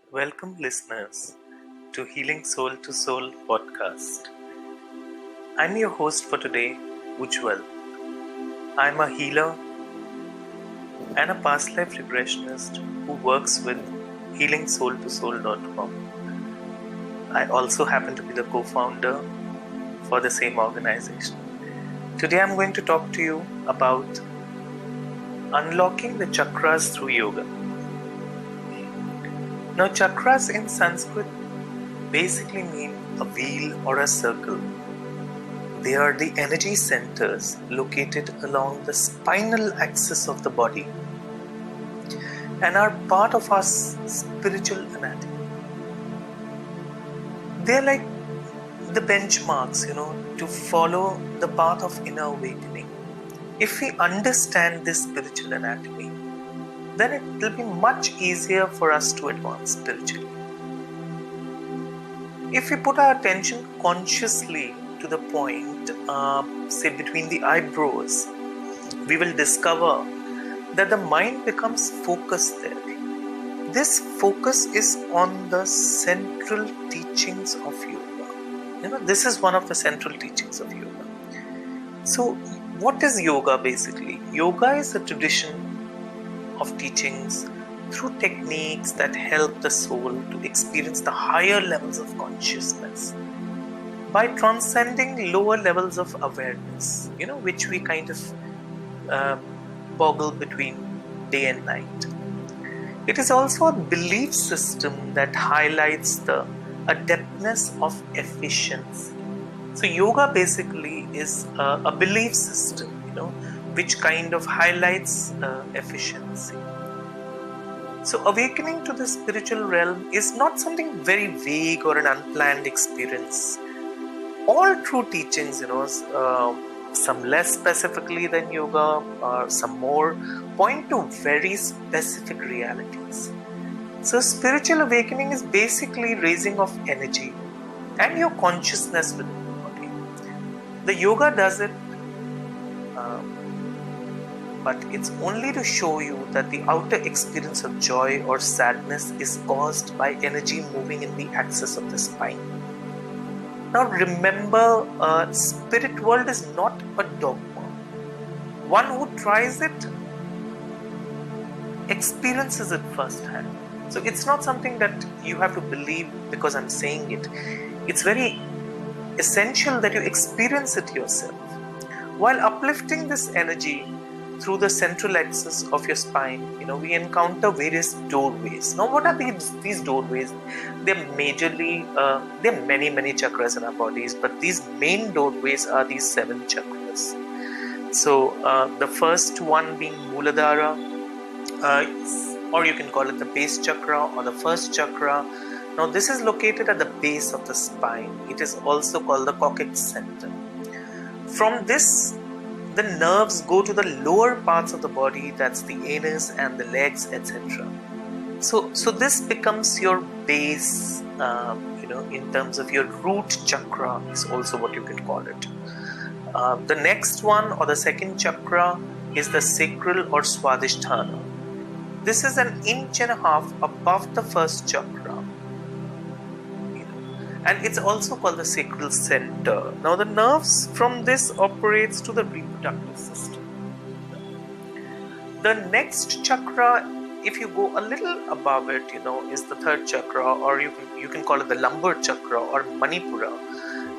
Welcome, listeners, to Healing Soul to Soul podcast. I'm your host for today, Ujjwal. I'm a healer and a past life regressionist who works with healingsoultosoul.com. I also happen to be the co-founder for the same organization. Today I'm going to talk to you about unlocking the chakras through yoga. Now, chakras in Sanskrit basically mean a wheel or a circle. They are the energy centers located along the spinal axis of the body and are part of our spiritual anatomy. They are like the benchmarks, to follow the path of inner awakening. If we understand this spiritual anatomy, then it will be much easier for us to advance spiritually. If we put our attention consciously to the point, say between the eyebrows, we will discover that the mind becomes focused there. This focus is on the central teachings of yoga. This is one of the central teachings of yoga. So, what is yoga basically? Yoga is a tradition of teachings through techniques that help the soul to experience the higher levels of consciousness by transcending lower levels of awareness, which we kind of boggle between day and night. It is also a belief system that highlights the adeptness of efficiency. So yoga basically is a belief system, which kind of highlights efficiency. So awakening to the spiritual realm is not something very vague or an unplanned experience. All true teachings, some less specifically than yoga, or some more, point to very specific realities. So spiritual awakening is basically raising of energy and your consciousness within the body. The yoga does it, but it's only to show you that the outer experience of joy or sadness is caused by energy moving in the axis of the spine. Now remember, spirit world is not a dogma. One who tries it experiences it firsthand. So it's not something that you have to believe because I'm saying it. It's very essential that you experience it yourself. While uplifting this energy through the central axis of your spine, we encounter various doorways. Now, what are these doorways? They're majorly, there are many chakras in our bodies, but these main doorways are these 7 chakras. So, the first one being Muladhara, or you can call it the base chakra or the first chakra. Now, this is located at the base of the spine. It is also called the coccyx center. From this, the nerves go to the lower parts of the body, that's the anus and the legs, etc. So this becomes your base, in terms of your root chakra is also what you can call it. The next one, or the second chakra, is the sacral or Swadhisthana. This is 1.5 inches above the first chakra. And it's also called the sacral center. Now the nerves from this operates to the reproductive system. The next chakra, if you go a little above it, is the third chakra, or you can call it the lumbar chakra or Manipura.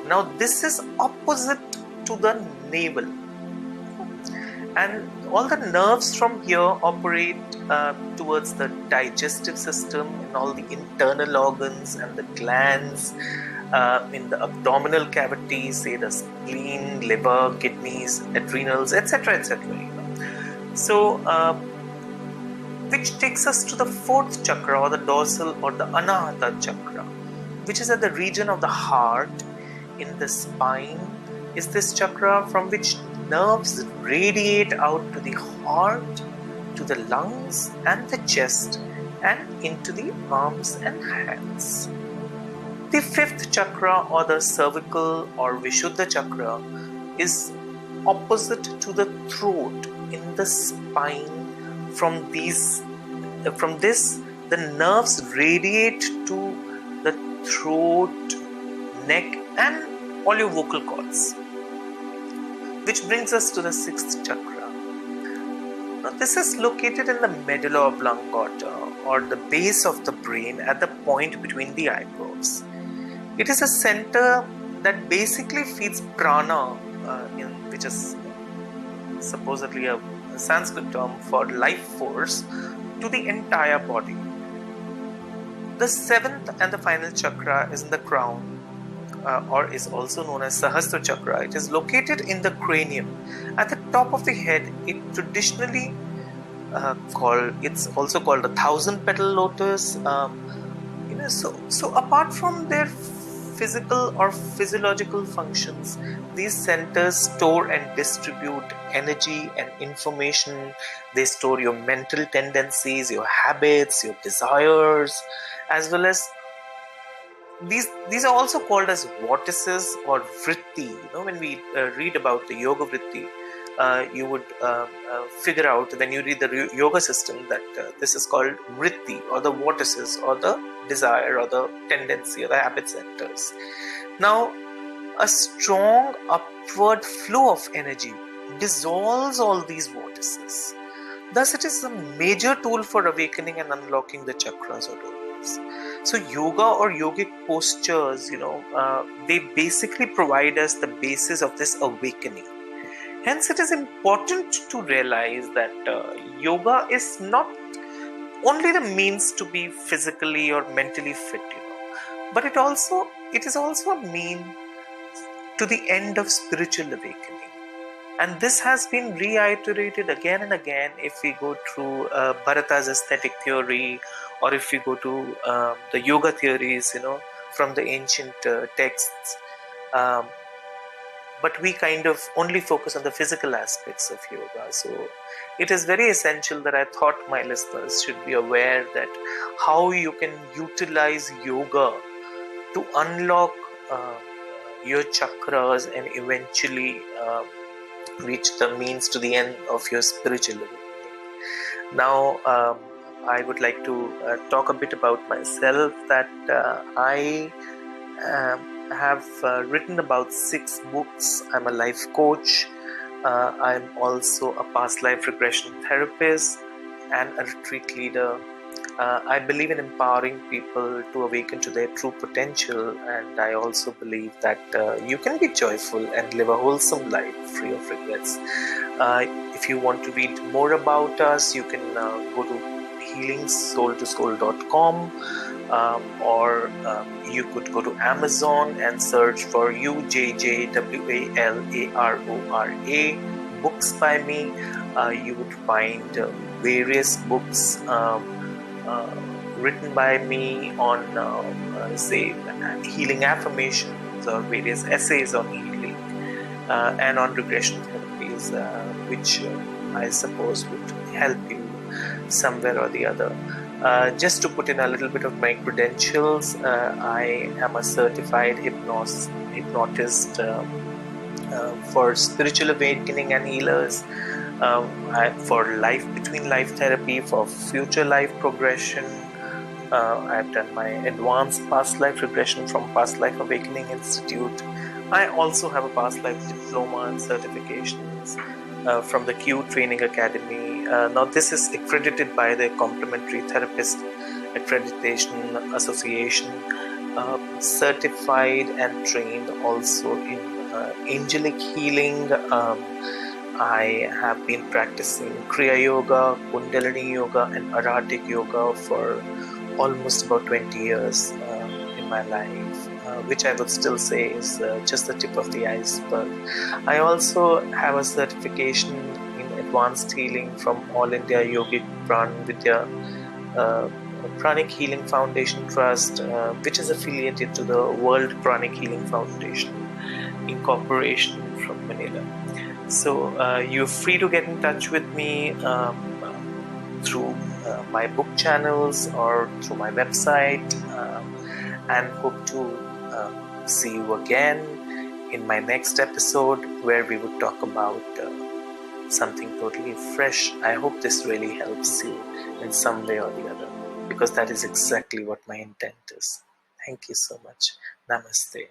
Now this is opposite to the navel. And all the nerves from here operate towards the digestive system and all the internal organs and the glands in the abdominal cavity, say the spleen, liver, kidneys, adrenals, etc. So, which takes us to the fourth chakra, or the dorsal or the Anahata chakra, which is at the region of the heart. In the spine is this chakra from which nerves radiate out to the heart, to the lungs and the chest, and into the arms and hands. The fifth chakra, or the cervical or Vishuddha chakra, is opposite to the throat in the spine. From this the nerves radiate to the throat, neck, and all your vocal cords, which brings us to the sixth chakra. Now, this is located in the medulla oblongata, or the base of the brain at the point between the eyebrows. It is a center that basically feeds prana, which is supposedly a Sanskrit term for life force, to the entire body. The seventh and the final chakra is in the crown, or is also known as Sahasra chakra. It is located in the cranium at the top of the head. It traditionally it's also called a 1,000-petal lotus. So apart from their physical or physiological functions, these centers store and distribute energy and information. They store your mental tendencies, your habits, your desires, as well as these are also called as vortices or vritti. When we read about the yoga vritti, you would figure out when you read the yoga system that this is called vritti, or the vortices, or the desire, or the tendency, or the habit centers. Now, a strong upward flow of energy dissolves all these vortices. Thus, it is a major tool for awakening and unlocking the chakras or doors. So yoga or yogic postures, they basically provide us the basis of this awakening. Hence, it is important to realize that yoga is not only the means to be physically or mentally fit, but it is also a mean to the end of spiritual awakening. And this has been reiterated again and again if we go through Bharata's aesthetic theory, or if we go to the yoga theories, from the ancient texts. But we kind of only focus on the physical aspects of yoga. So it is very essential that I thought my listeners should be aware that how you can utilize yoga to unlock your chakras and eventually reach the means to the end of your spiritual awakening. Now, I would like to talk a bit about myself, that I have written about 6 books. I'm a life coach. I'm also a past life regression therapist and a retreat leader. I believe in empowering people to awaken to their true potential, and I also believe that you can be joyful and live a wholesome life free of regrets. If you want to read more about us, you can go to healingsoultoschool.com, or you could go to Amazon and search for UJJWALARORA books by me. You would find various books written by me on say healing affirmations, or various essays on healing and on regression therapies, which I suppose would help you somewhere or the other. Just to put in a little bit of my credentials, I am a certified hypnotist for spiritual awakening and healers, for life between life therapy, for future life progression. I've done my advanced past life regression from Past Life Awakening Institute. I also have a past life diploma and certifications from the Q Training Academy. Now this is accredited by the Complementary Therapist Accreditation Association, certified and trained also in angelic healing. I have been practicing Kriya Yoga, Kundalini Yoga and Arahatic Yoga for almost about 20 years in my life, which I would still say is just the tip of the iceberg. I also have a certification in advanced healing from All India Yogic Pran Vidya Pranic Healing Foundation Trust, which is affiliated to the World Pranic Healing Foundation Incorporation from Manila. So you're free to get in touch with me through my book channels or through my website, and hope to see you again in my next episode, where we would talk about something totally fresh. I hope this really helps you in some way or the other. because that is exactly what my intent is. Thank you so much. Namaste.